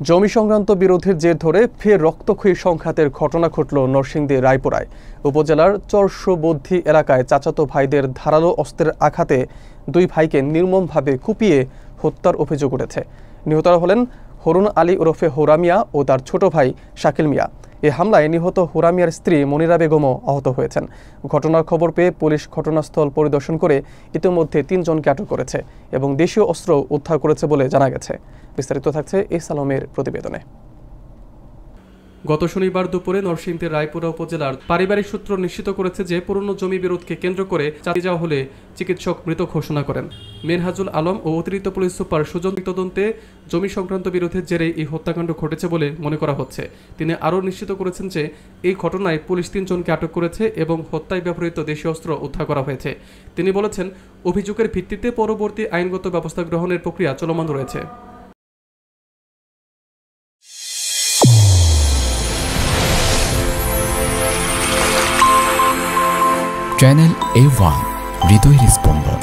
জমি সংক্রান্ত বিরোধের জের ধরে ফের রক্তক্ষয়ী সংঘাতের ঘটনা ঘটল নরসিংদী রায়পুরায়। উপজেলার চরসবদ্ধি এলাকায় চাচাতো ভাইদের ধারালো অস্ত্রের আঘাতে দুই ভাইকে নির্মমভাবে কুপিয়ে হত্যার অভিযোগ উঠেছে। নিহতরা হলেন হরুন আলী ওরফে হোরা মিয়া ও তার ছোট ভাই শাকিল মিয়া। এ হামলায় নিহত হোরা মিয়ার স্ত্রী মনিরা বেগমও আহত হয়েছেন। ঘটনার খবর পেয়ে পুলিশ ঘটনাস্থল পরিদর্শন করে ইতিমধ্যে ৩ জনকে আটক করেছে এবং দেশীয় অস্ত্র উদ্ধার করেছে বলে জানা গেছে। বিস্তারিত থাকছে এই সালমের প্রতিবেদনে। গত শনিবার দুপুরে নরসিংদীর রায়পুরা উপজেলার পারিবারিক সূত্র নিশ্চিত করেছে যে পুরনো জমি বিরোধকে কেন্দ্র করে চালিয়ে যাওয়া হলে চিকিৎসক মৃত ঘোষণা করেন। মিনহাজুল আলম ও অতিরিক্ত পুলিশ সুপার সুজন তদন্তে জমি সংক্রান্ত বিরোধের জেরে এই হত্যাকাণ্ড ঘটেছে বলে মনে করা হচ্ছে। তিনি আরও নিশ্চিত করেছেন যে এই ঘটনায় পুলিশ ৩ জনকে আটক করেছে এবং হত্যায় ব্যবহৃত দেশীয় অস্ত্র উদ্ধার করা হয়েছে। তিনি বলেছেন, অভিযোগের ভিত্তিতে পরবর্তী আইনগত ব্যবস্থা গ্রহণের প্রক্রিয়া চলমান রয়েছে। চ্যানেল A1 হৃদয়ের স্পন্দন।